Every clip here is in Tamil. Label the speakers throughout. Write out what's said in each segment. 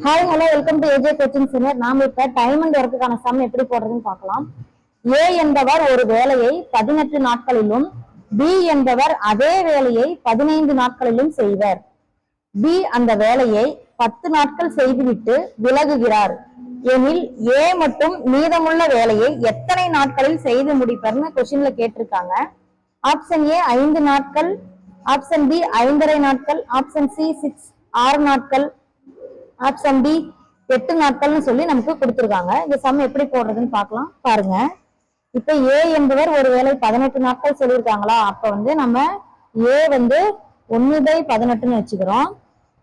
Speaker 1: Hi hello welcome to AJ coaching centre. நாம இப்ப டைம் அண்ட் ஒர்க்குக்கான சம் எப்படி போடுறதுன்னு பார்க்கலாம். ஏ என்பவர் ஒரு வேலையை 18 நாட்களிலும் பி என்பவர் அதே வேலையை 15 நாட்களிலும் செய்வர். பி அந்த வேலையை 10 நாட்கள் செய்துவிட்டு விலகுகிறார் எனில் ஏ மட்டும் மீதமுள்ள வேலையை எத்தனை நாட்களில் செய்து முடிப்பார்னு கொஸ்டின்ல கேட்டிருக்காங்க. ஆப்ஷன் ஏ 5 நாட்கள், ஆப்ஷன் பி 5.5 நாட்கள், ஆப்ஷன் சி 6 நாட்கள், ஆப்ஷன் டி 8 நாட்கள்னு சொல்லி நமக்கு கொடுத்துருக்காங்க. இந்த சம் எப்படி போடுறதுன்னு பார்க்கலாம். பாருங்க, இப்ப ஏ என்பவர் ஒரு வேலை 18 நாட்கள் சொல்லியிருக்காங்களா, அப்ப வந்து நம்ம ஏ வந்து 1/18ன்னு வச்சுக்கிறோம்.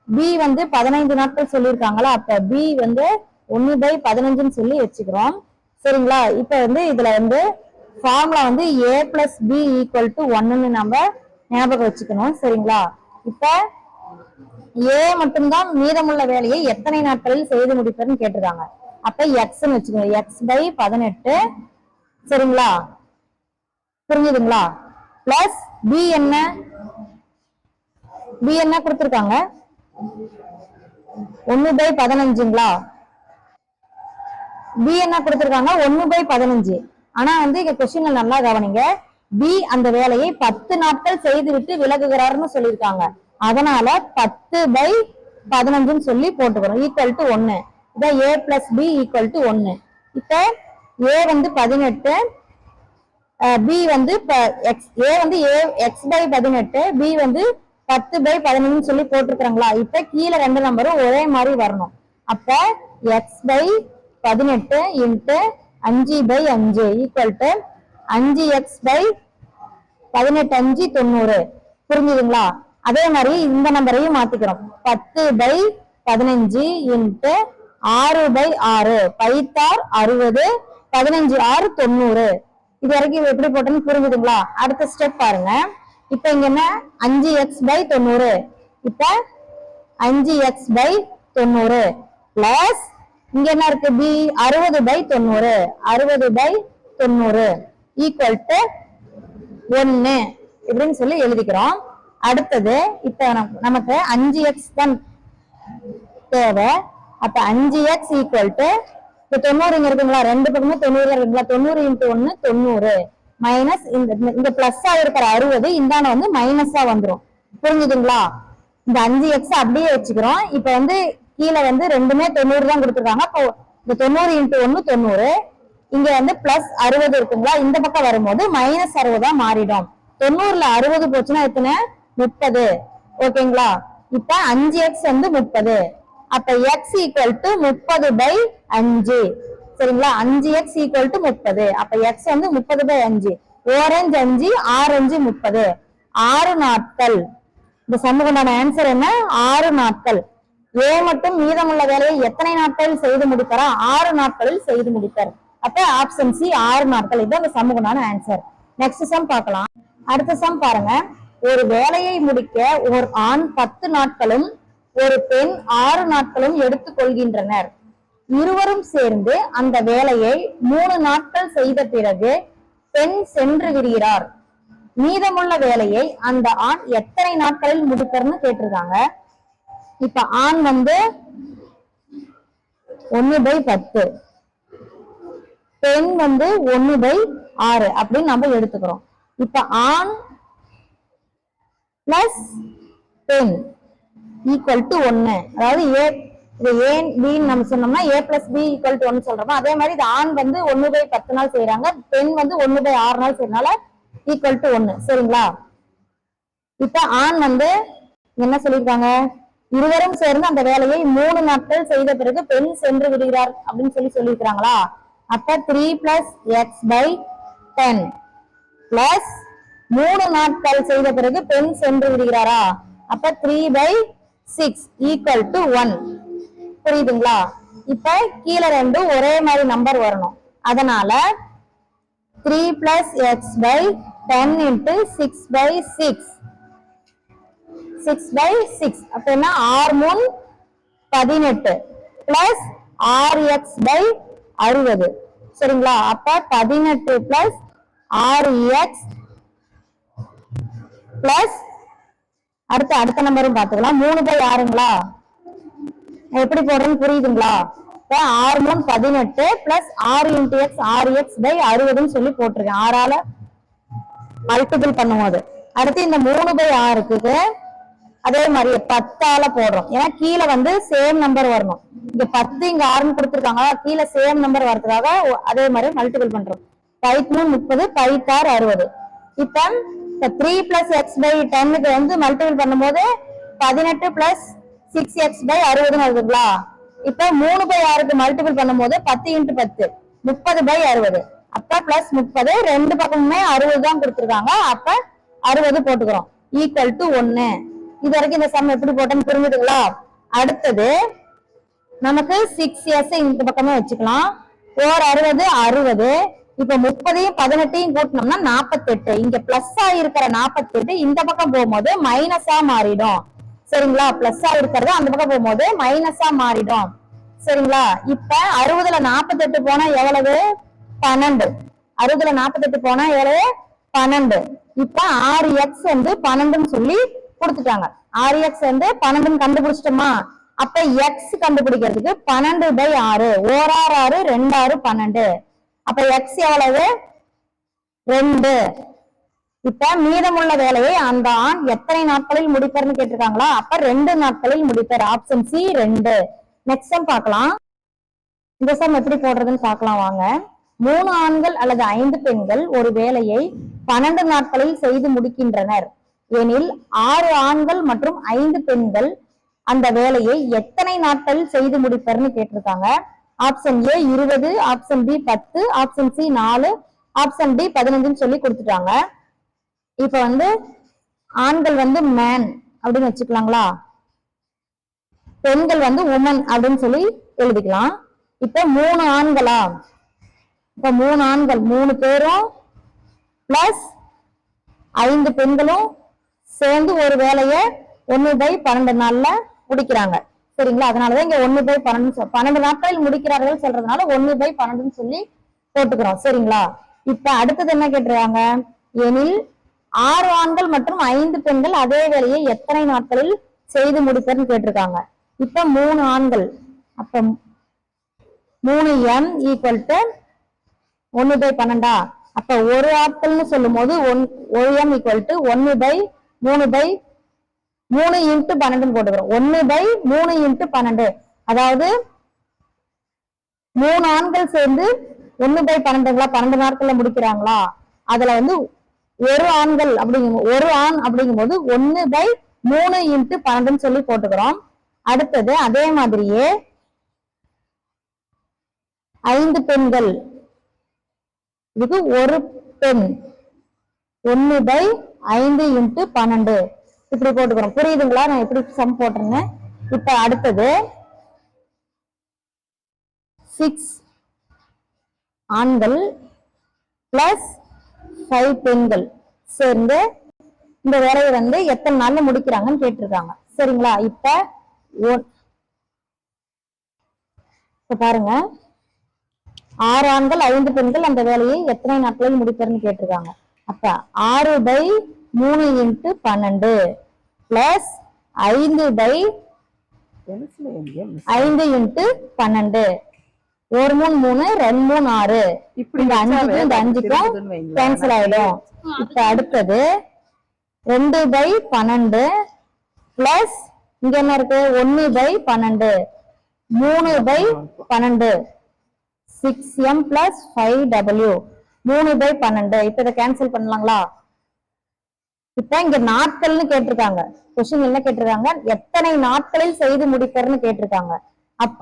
Speaker 1: பி வந்து 15 நாட்கள் சொல்லியிருக்காங்களா, அப்ப பி வந்து 1/15ன்னு சொல்லி வச்சுக்கிறோம். சரிங்களா? இப்ப வந்து இதுல வந்து ஃபார்முலா வந்து a + b = 1ன்னு நம்ம ஞாபகம் வச்சுக்கணும். சரிங்களா? இப்ப ஏ மட்டும்தான் மீதமுள்ள வேலையை எத்தனை நாட்களில் செய்து முடிப்பதுன்னு கேட்டிருக்காங்க. அப்ப எக்ஸ்ன்னு வச்சுக்கோங்க, x/18. சரிங்களா? புரிஞ்சுதுங்களா? பிளஸ் பி என்ன கொடுத்திருக்காங்க, 1/15ங்களா? பி என்ன கொடுத்திருக்காங்க, 1/15. ஆனா வந்து இங்க கொஸ்டின்ல நல்லா கவனிங்க, பி அந்த வேலையை 10 நாட்கள் செய்துவிட்டு விலகுகிறார்னு சொல்லியிருக்காங்க. அதனால 10/15ன்னு சொல்லி போட்டுக்கிறோம், = 1. இதான் a + b = 1. இப்ப a வந்து 18, b வந்து a வந்து x/18, b வந்து 10/15ன்னு சொல்லி போட்டுருக்காங்களா. இப்ப கீழே 2 நம்பரும் ஒரே மாதிரி வரணும். அப்ப x/18 × 5/5 = 5x/18 90. புரிஞ்சுதுங்களா? அதே மாதிரி இந்த நம்பரையும் மாத்திக்கிறோம், 10/15 × 6/6 பைத்தார் 60, 15×6 90. இது வரைக்கும் எப்படி போட்டோம்னு புரிஞ்சுதுங்களா? அடுத்த ஸ்டெப் பாருங்க. இப்ப இங்க என்ன, 5x/90. இப்ப 5x/90 பிளஸ் இங்க என்ன இருக்கு, b 60/90, 60/90 = 1 இப்படின்னு சொல்லி எழுதிக்கிறோம். அடுத்தது இப்ப நமக்கு 5x தான் தேவை. அப்ப 5x = 90 இருக்குங்களா, ரெண்டு பக்கமும் 90 இருக்குங்களா, 90 × 1 90 மைனஸ் இந்த பிளஸ் இருக்கிற 60 இந்தான வந்து மைனஸா வந்துடும். புரிஞ்சுதுங்களா? இந்த 5x அப்படியே வச்சுக்கிறோம். இப்ப வந்து கீழே வந்து ரெண்டுமே 90 தான் கொடுத்துருக்காங்க. அப்போ இந்த 90 × 1 90, இங்க வந்து பிளஸ் 60 இருக்குங்களா, இந்த பக்கம் வரும்போது மைனஸ் 60 மாறிடும். 90ல 60 போச்சுன்னா எத்தனை, 30. ஓகேங்களா? இப்ப 5x வந்து 30. அப்ப x = 30/5. சரிங்களா? 5x = 30. அப்ப x வந்து 30/5. ஓரஞ்சு 5, 6×5 30. 6 நாட்கள். இந்த சமூகமான ஆன்சர் என்ன, 6 நாட்கள். ஏ மட்டும் மீதமுள்ள வேலையை எத்தனை நாட்களில் செய்து முடிப்பாரா, 6 நாட்களில் செய்து முடிப்பார். அப்ப ஆப்ஷன் சி 6 நாட்கள். இது அந்த சமூகமான ஆன்சர். நெக்ஸ்ட் சம் பார்க்கலாம். அடுத்த சம் பாருங்க. ஒரு வேலையை முடிக்க ஒரு ஆண் 10 நாட்களும் ஒரு பெண் 6 நாட்களும் எடுத்துக் கொள்கின்றனர். இருவரும் சேர்ந்து அந்த வேலையை 3 நாட்கள் செய்த பிறகு பெண் சென்று விடுகிறார். மீதமுள்ள வேலையை அந்த ஆண் எத்தனை நாட்களில் முடிப்பார்னு கேட்டிருக்காங்க. இப்ப ஆண் வந்து 1/10, பெண் வந்து 1/6 அப்படின்னு நம்ம எடுத்துக்கிறோம். இப்ப ஆண் பிளஸ் பெண் = 1. அதாவது ஏ பி நம்ம சொன்னோம்னா a + b = 1 சொல்றோம். அதே மாதிரி இது ஆண் வந்து 1/10 நாள் செய்யறாங்க, பெண் வந்து 1/6 நாள் செய்யறனால = 1. சரிங்களா? இப்ப ஆண் வந்து என்ன சொல்லியிருக்காங்க, இருவரும் சேர்ந்து அந்த வேலையை 3 நாட்கள் செய்த பிறகு பெண் சென்று விடுகிறார் அப்படின்னு சொல்லியிருக்கிறாங்களா. அப்ப 3 + x/10 பிளஸ் 3 நாட்கள் செய்த பிறகு பெண் சென்று விடுகிறாரா, அப்ப 3/6 = 1. புரியுதுங்களா? இப்ப கீழே ரெண்டும் ஒரே மாதிரி நம்பர் வரணும். அதனால 3 + x/10 × 6/6 6/6 அப்ப என்ன, 6×3 18 பிளஸ் 6x/60. சரிங்களா? அப்ப 18 + 6x பிளஸ் அடுத்த நம்பரும் பார்த்துக்கலாம், 3/6ங்களா, எப்படி போடுறேன்னு புரியுதுங்களா? 6 3 18 plus 6 into x 6x by 60ன்னு சொல்லி போட்டிருக்கேன். 6ஆல மல்டிபிள் பண்ணும்போது அடுத்து இந்த 3 பை 6க்கு அதே மாதிரி 10ஆல போடுறோம். ஏன்னா கீழே வந்து சேம் நம்பர் வரணும். இங்க 10 இங்க 6 கொடுத்துருக்காங்க, கீழே சேம் நம்பர் வரதுக்காக அதே மாதிரி மல்டிபிள் பண்றோம். 5 30 5 60. இப்ப 3 பிளஸ் எக்ஸ் பை 10க்கு வந்து மல்டிபிள் பண்ணும்போது 18 பிளஸ் 6x பை 60 வருதுங்களா? இப்ப 3 பை 6க்கு மல்டிபிள் பண்ணும்போது 10 இன்டு 10 30 பை 60. அப்ப பிளஸ் 30 ரெண்டு பக்கமுமே 60 தான் கொடுத்துருக்காங்க. அப்ப 60 போட்டுக்கிறோம் ஈக்குவல் டு 1. இது வரைக்கும் இந்த சம் எப்படி போட்டோம்னு புரிஞ்சுதுங்களா? அடுத்தது நமக்கு 6s இந்த பக்கமே வச்சுக்கலாம். 60 60. இப்ப 30யும் 18யும் கூட்டினோம்னா 48. இங்க பிளஸ் ஆயிருக்கிற 48 இந்த பக்கம் போகும்போது மைனஸா மாறிடும். சரிங்களா? பிளஸ் ஆயிருக்கிறது அந்த பக்கம் போகும்போது மைனஸா மாறிடும். சரிங்களா? இப்ப 60ல 48 போனா எவ்வளவு? 12. 60ல 48 போனா எவ்வளவு? 12. இப்ப 6x வந்து 12ன்னு சொல்லி கொடுத்துட்டாங்க. 6x வந்து 12 கண்டுபிடிச்சிட்டோமா? அப்ப x கண்டுபிடிக்கிறதுக்கு 12 பை 6 1 6 6 2 6 12. அப்ப x எவ்வளவு? 2. இப்ப மீதமுள்ள வேலையை அந்த ஆண் எத்தனை நாட்களில் முடிப்பார்னு கேட்டிருக்காங்களா? அப்ப 2 நாட்களில் முடிப்பார். Option C 2. நெக்ஸ்ட் சம் பார்க்கலாம். இந்த சம் எப்படி போடுறதுன்னு பார்க்கலாம் வாங்க. 3 ஆண்கள் அல்லது 5 பெண்கள் ஒரு வேலையை 12 நாட்களில் செய்து முடிக்கின்றனர் எனில் 6 ஆண்கள் மற்றும் 5 பெண்கள் அந்த வேலையை எத்தனை நாட்களில் செய்து முடிப்பர்னு கேட்டிருக்காங்க. Option a 20, option b 10, option c 4, option d 15ன்னு சொல்லி கொடுத்துட்டாங்க. இப்ப வந்து ஆண்கள் வந்து மேன் அப்படின்னு வச்சுக்கலாங்களா, பெண்கள் வந்து உமன் அப்படின்னு சொல்லி எழுதிக்கலாம். இப்ப 3 ஆண்களா? இப்ப 3 ஆண்கள் 3 பேரும் பிளஸ் 5 பெண்களும் சேர்ந்து ஒரு வேலையை 1/12 நாள்ல முடிக்கிறாங்க. சரிங்களா? அதனாலதான் இங்க 1/12 12 நாட்களில் முடிக்கிறார்கள் சொல்றதுனால 1/12 சொல்லி போட்டுக்கிறோம். சரிங்களா? இப்ப அடுத்தது என்ன கேட்டிருக்காங்க? எனில் 6 ஆண்கள் மற்றும் 5 பெண்கள் அதே வேலையை எத்தனை நாட்களில் செய்து முடிப்பர்னு கேட்டிருக்காங்க. இப்ப 3 ஆண்கள், அப்ப 3m ஈக்குவல் டு 1/12. அப்ப ஒரு ஆட்கள்னு சொல்லும் போது 1m ஈக்குவல் டு 1/3 இன்ட்டு 12 போட்டுக்கிறோம். 1/3 இன்ட்டு 12. அதாவது 3 ஆண்கள் சேர்ந்து 1/12ங்களா 12 நாட்கள்ல முடிக்கிறாங்களா? அதுல வந்து ஒரு ஆண்கள் ஒரு ஆண் அப்படிங்கும்போது 1/3 இன்ட்டு 12 சொல்லி போட்டுக்கிறோம். அடுத்தது அதே மாதிரியே 5 பெண்கள், இதுக்கு ஒரு பெண் 1/5 இன்ட்டு 12 இப்படி போட்டுக்கிறோம். புரியுதுங்களா நான் எப்படி சம் போட்டிருந்தேன்? இப்ப அடுத்தது 6 ஆண்கள் பிளஸ் 5 பெண்கள் சேர்ந்து இந்த வேலையை வந்து எத்தனை நாள்ல முடிக்கிறாங்கன்னு கேட்டிருக்காங்க. சரிங்களா? இப்ப பாருங்க, 6 ஆண்கள் 5 பெண்கள் அந்த வேலையை எத்தனை நாட்களில் முடிப்பார்னு கேட்டிருக்காங்க. அப்ப 6/3 இன்ட்டு 12 பிளஸ் 5/5 இன்ட்டு 12. 1 3 3 2 3 6. இப்படி இந்த 5க்கும் கேன்சல் ஆயிடும். இப்ப அடுத்தது 2/12 பிளஸ் இங்க என்ன இருக்கு? 1/12 3/12 6m பிளஸ் 5w 3/12. இப்ப இதை கேன்சல் பண்ணலாங்களா? இப்ப இங்க நாட்கள்னு கேட்டிருக்காங்க. கொஸ்டின் என்ன கேட்டிருக்காங்க? எத்தனை நாட்களில் செய்து முடிப்பர்னு கேட்டிருக்காங்க. அப்ப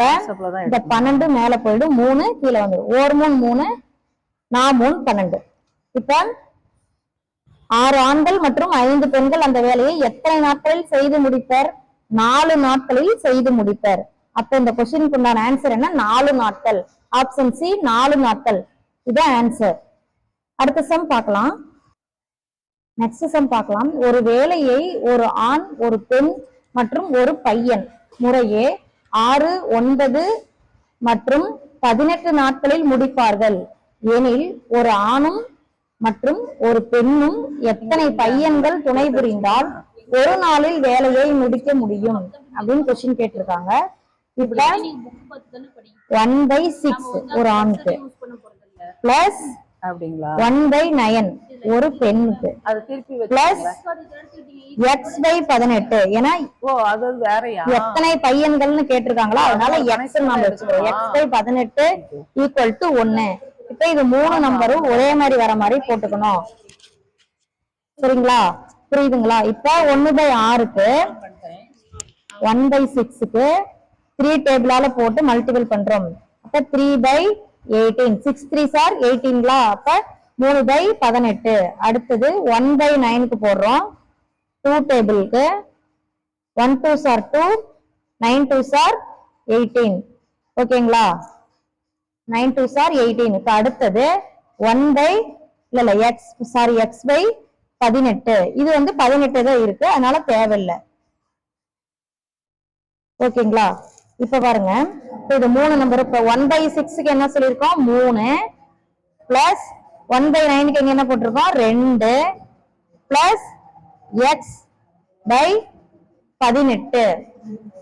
Speaker 1: இந்த 12 மேல போயிடும், 3 கீழே வந்துடும். 1 3 3 4 3 12. இப்ப 6 ஆண்கள் மற்றும் 5 பெண்கள் அந்த வேலையை எத்தனை நாட்களில் செய்து முடிப்பர்? 4 நாட்களில் செய்து முடிப்பர். அப்ப இந்த கொஸ்டினுக்கு உண்டான ஆன்சர் என்ன? 4 நாட்கள். ஆப்ஷன் சி 4 நாட்கள். இதான் ஆன்சர். அடுத்த சம் பார்க்கலாம். நெக்ஸ்ட் சம் பார்க்கலாம். ஒரு வேலையை ஒரு ஆண், ஒரு பெண் மற்றும் ஒரு பையன் முறையே 6 9 மற்றும் 18 நாட்களில் முடிப்பார்கள் எனில் ஒரு ஆணும் மற்றும் ஒரு பெண்ணும் எத்தனை பையன்கள் துணை புரிந்தால் ஒரு நாளில் வேலையை முடிக்க முடியும் அப்படின்னு கொஸ்டின் கேட்டிருக்காங்க. இப்ப 1/6 ஒரு ஆணுக்கு பிளஸ்
Speaker 2: அப்படிங்களா
Speaker 1: 1/9 ஒரு பெண்ணுக்கு
Speaker 2: அது திருப்பி
Speaker 1: பிளஸ் x/18. ஏன்னா
Speaker 2: ஓ அது வேறயா
Speaker 1: எத்தனை பையன்கள்னு கேட்டிருக்காங்களோ அதனால x நம்ம வச்சுக்கிறோம். x/18 equal to 1. இப்ப இது 3 நம்பரும் ஒரே மாதிரி வர மாதிரி போட்டுக்கணும். சரிங்களா, புரியுதுங்களா? இப்ப 1/6க்கு 1/6க்கு 3 டேபிளால போட்டு மல்டிபிள் பண்றோம். அப்ப 3/18 6 3s are 18ங்களா? அப்ப 3/18. அடுத்தது 1/9க்கு போடுறோம் 2 டேபிளுக்கு 1 2s are 2 9 2s are 18. ஓகேங்களா, 9 2s are 18. இப்ப அடுத்தது x/18. இது 18 தான் இருக்கு, அதனால தேவையில்லை. ஓகேங்களா, இப்ப பாருங்க, இது 3 நம்பர். இப்ப 1/6க்கு என்ன சொல்லியிருக்கோம் 3 பிளஸ் 1/9க்கு எங்க என்ன போட்டிருக்கோம் 2 plus x/18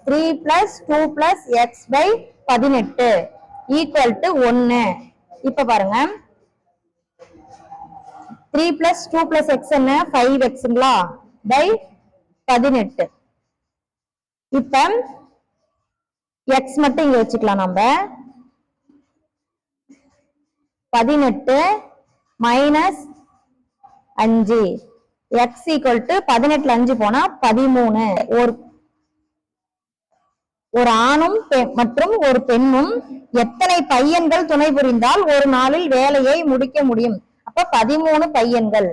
Speaker 1: 3 plus 2 plus x/18 equal to 1. இப்ப பாருங்க 3 பிளஸ் 2 பிளஸ் x என்ன 5xங்களா பை 18. இப்ப x மட்டும் இங்க வச்சுக்கலாம். நம்ம 18 மைனஸ் 5 x ஈக்குவல் டு 18ல 5 போனா 13. ஒரு ஆணும் மற்றும் ஒரு பெண்ணும் எத்தனை பையன்கள் துணை புரிந்தால் ஒரு நாளில் வேலையை முடிக்க முடியும்? அப்ப 13 பையன்கள்.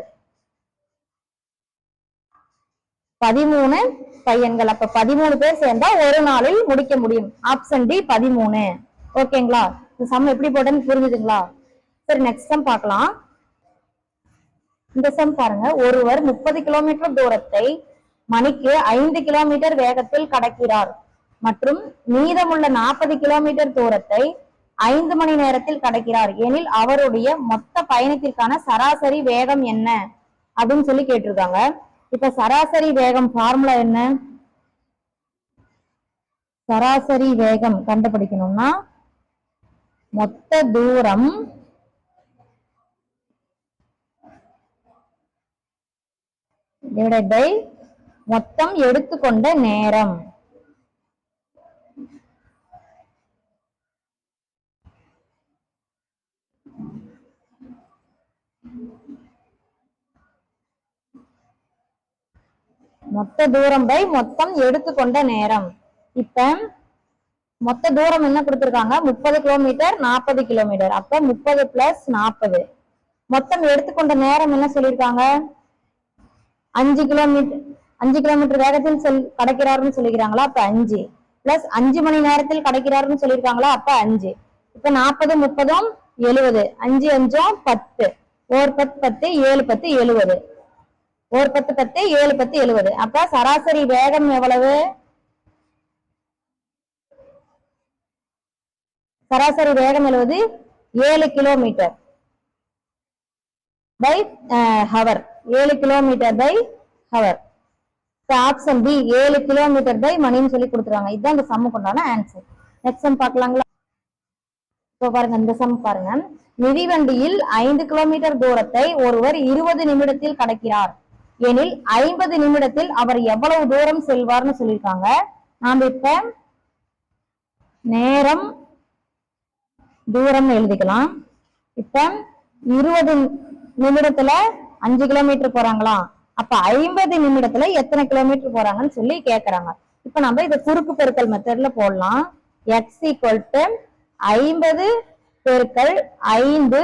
Speaker 1: 13 பையன்கள். அப்ப 13 பேர் சேர்ந்தா ஒரு நாளில் முடிக்க முடியும். Option D 13. ஓகேங்களா, இந்த சம் எப்படி போட்டேன்னு புரிஞ்சுதுங்களா? சரி, நெக்ஸ்ட் சம் பார்க்கலாம். இந்த சம் பாருங்க, ஒருவர் 30 கிலோமீட்டர் தூரத்தை மணிக்கு 5 கிலோமீட்டர் வேகத்தில் கடக்கிறார் மற்றும் மீதமுள்ள 40 கிலோமீட்டர் தூரத்தை 5 மணி நேரத்தில் கடக்கிறார் எனில் அவருடைய மொத்த பயணத்திற்கான சராசரி வேகம் என்ன அப்படின்னு சொல்லி கேட்டிருக்காங்க. இப்ப சராசரி வேகம் ஃபார்முலா என்ன? சராசரி வேகம் கண்டுபிடிக்கணும்னா மொத்த தூரம் டிவைடட் பை மொத்தம் எடுத்துக்கொண்ட நேரம். மொத்த தூரம் பை மொத்தம் எடுத்துக்கொண்ட நேரம். இப்ப மொத்த தூரம் என்ன கொடுத்திருக்காங்க 30 கிலோமீட்டர் 40 கிலோமீட்டர். அப்ப 30 பிளஸ் 40. மொத்தம் எடுத்துக்கொண்ட நேரம் என்ன சொல்லியிருக்காங்க 5 கிலோமீட்டர் வேகத்தில் கடக்கிறாருன்னு சொல்லிக்கிறாங்களா? அப்ப 5 பிளஸ் 5 மணி நேரத்தில் கடக்கிறாருன்னு சொல்லியிருக்காங்களா? அப்ப 5. இப்ப 40 30 70 5 5 10 ஒரு 10 10 7 10 70 ஒரு 10 10 7 10 70. அப்ப சராசரி வேகம் எவ்வளவு? சராசரி வேகம் 7 kilometre per hour. 7 kilometre per hour. Option B 7 kilometre per மணின்னு சொல்லி கொடுத்துருவாங்க. இதுதான் இந்த சம்முக்கு உண்டான ஆன்சர். Next sum பார்க்கலாங்களா? இப்போ பாருங்க, இந்த சம் பாருங்க. மிதிவண்டியில் 5 கிலோமீட்டர் தூரத்தை ஒருவர் 20 நிமிடத்தில் கடக்கிறார் எனில் 50 நிமிடத்தில் அவர் எவ்வளவு தூரம் செல்வார்னு சொல்லியிருக்காங்க. நாம இப்ப நேரம் தூரம் எழுதிக்கலாம். இப்ப 20 நிமிடத்துல 5 கிலோமீட்டர் போறாங்களா? அப்ப 50 நிமிடத்துல எத்தனை கிலோமீட்டர் போறாங்கன்னு சொல்லி கேக்குறாங்க. இப்ப நம்ம இதை குறுக்கு பெருக்கல் மெத்தட்ல போடலாம். x ஈக்குவல் டு 50 பெருக்கல் 5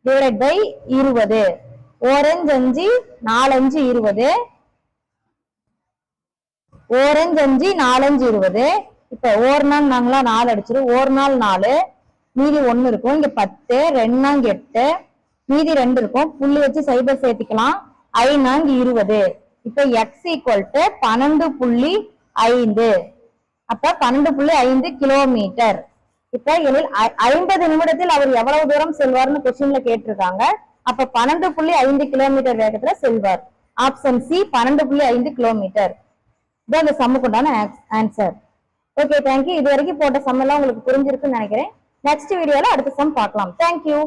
Speaker 1: டிவைட் பை 20. ஓரஞ்சு 5 4 5 20. ஓரஞ்சு 5 4 5 20. இப்ப ஒரு நாள் நாங்களா 4 அடிச்சிடும். ஒரு நாள் 4 மீதி 1 இருக்கும். இங்க 10 2 நாங்க 8 மீதி 2 இருக்கும். புள்ளி வச்சு சைபர் சேர்த்துக்கலாம். 5 நாங்க 20. இப்ப x ஈக்குவல் டு 12.5. அப்ப 12.5 கிலோமீட்டர். இப்ப 50 நிமிடத்தில் அவர் எவ்வளவு தூரம் செல்வார்னு கொஸ்டின்ல கேட்டிருக்காங்க. அப்ப 12.5 கிலோமீட்டர் வேகத்துல செல்வார். Option C 12.5 kilometre. இந்த சம்முக்கு உண்டான ஆன்சர். Okay thank you. இது வரைக்கும் போட்ட சம் எல்லாம் உங்களுக்கு புரிஞ்சிருக்குன்னு நினைக்கிறேன். நெக்ஸ்ட் வீடியோல அடுத்த சம் பார்க்கலாம். தேங்க்யூ.